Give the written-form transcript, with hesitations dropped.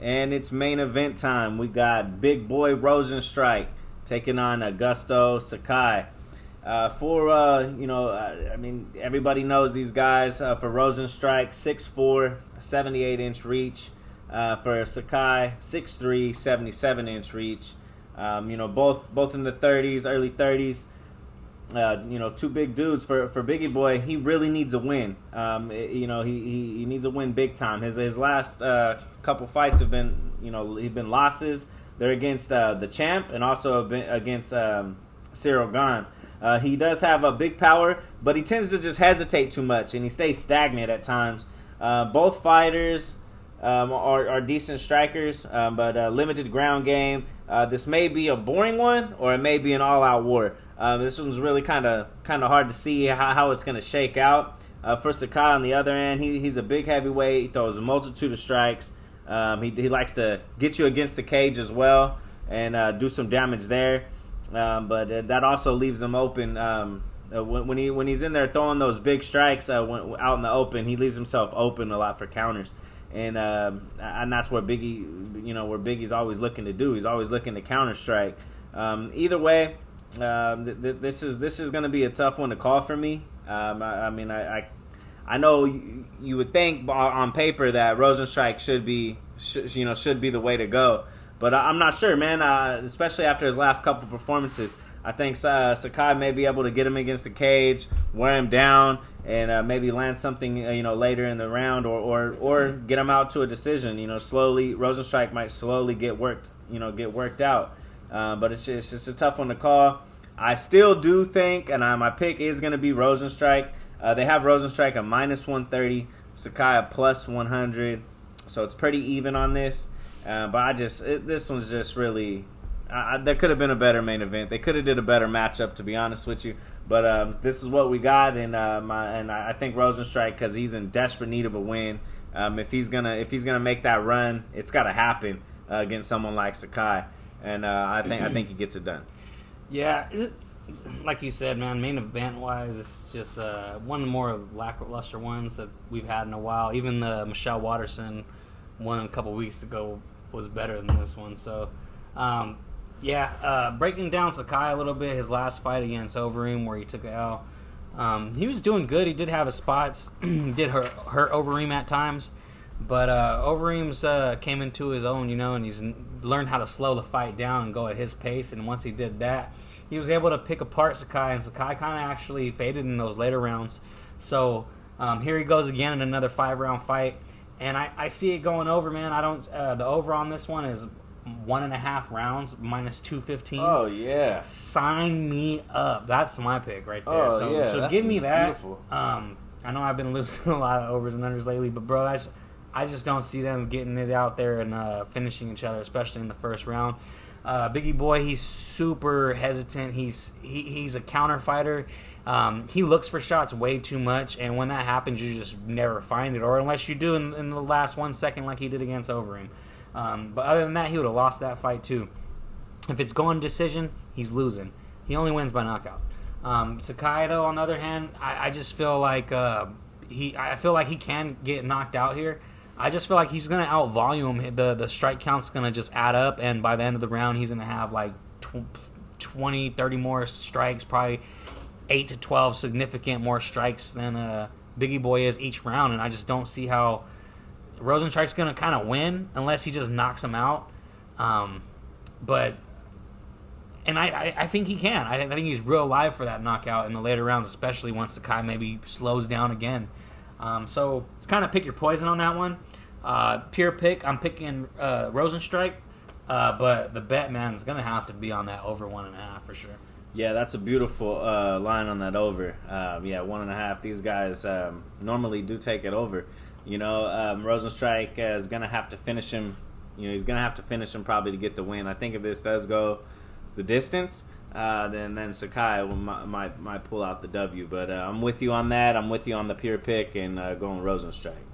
and it's main event time. We got big boy Rozenstruik taking on Augusto Sakai. Everybody knows these guys. For Rozenstruik, 6'4", 78-inch reach. For Sakai, 6'3", 77-inch reach. Both in the 30s, early 30s. Two big dudes. For Biggie Boy, he really needs a win. He needs a win big time. His last couple fights have been, he've been losses. They're against the champ and also against Cyril Gane. He does have a big power, but he tends to just hesitate too much, and he stays stagnant at times. Both fighters are decent strikers, but limited ground game. This may be a boring one, or it may be an all-out war. This one's really kind of hard to see how it's going to shake out. For Sakai, on the other end, he's a big heavyweight. He throws a multitude of strikes. He likes to get you against the cage as well and do some damage there. But that also leaves him open. When he's in there throwing those big strikes out in the open, he leaves himself open a lot for counters. And that's where Biggie's always looking to do. He's always looking to counter strike. Either way, this is going to be a tough one to call for me. I know you would think on paper that Rozenstruik should be the way to go, but I'm not sure, man. Especially after his last couple performances, I think Sakai may be able to get him against the cage, wear him down, and maybe land something later in the round, or get him out to a decision. Slowly, Rozenstruik might slowly get worked out. But it's just a tough one to call. I still do think, and my pick is going to be Rozenstruik. They have Rozenstruik a -130, Sakai a +100, so it's pretty even on this. But this one's just really. There could have been a better main event. They could have did a better matchup, to be honest with you. But this is what we got, and I think Rozenstruik, because he's in desperate need of a win. If he's gonna make that run, it's got to happen against someone like Sakai, and I think he gets it done. Yeah, like you said, man, main event wise, it's just one of the more lackluster ones that we've had in a while. Even the Michelle Watterson one a couple weeks ago was better than this one. So, breaking down Sakai a little bit, his last fight against Overeem where he took an L, he was doing good. He did have his spots. He did hurt Overeem at times. But Overeem's came into his own, and he's learned how to slow the fight down and go at his pace. And once he did that, he was able to pick apart Sakai, and Sakai kind of actually faded in those later rounds. So here he goes again in another 5-round fight, and I see it going over, man. I don't. The over on this one is 1.5 rounds, -215. Oh yeah, sign me up. That's my pick right there. Oh So give me that. Beautiful. I know I've been losing a lot of overs and unders lately, but bro, I just don't see them getting it out there and finishing each other, especially in the first round. Biggie Boy, he's super hesitant. He's a counter fighter. He looks for shots way too much, and when that happens, you just never find it, or unless you do in the last 1 second like he did against Overeem. But other than that, he would have lost that fight too. If it's going decision, he's losing. He only wins by knockout. Sakai, though, on the other hand, I just feel like he can get knocked out here. I just feel like he's going to out-volume him. The strike count's going to just add up, and by the end of the round, he's going to have like 20, 30 more strikes, probably 8 to 12 significant more strikes than Biggie Boy is each round, and I just don't see how Rozenstruik's going to kind of win unless he just knocks him out. I think he can. I think he's real live for that knockout in the later rounds, especially once Sakai maybe slows down again. So it's kind of pick your poison on that one. Pure pick, I'm picking Rozenstruik, but the bet, man, is going to have to be on that over 1.5 for sure. Yeah, that's a beautiful line on that over. 1.5. These guys normally do take it over. Rozenstruik is going to have to finish him. He's going to have to finish him probably to get the win. I think if this does go the distance, then Sakai might pull out the W. But I'm with you on that. I'm with you on the pure pick and going Rozenstruik.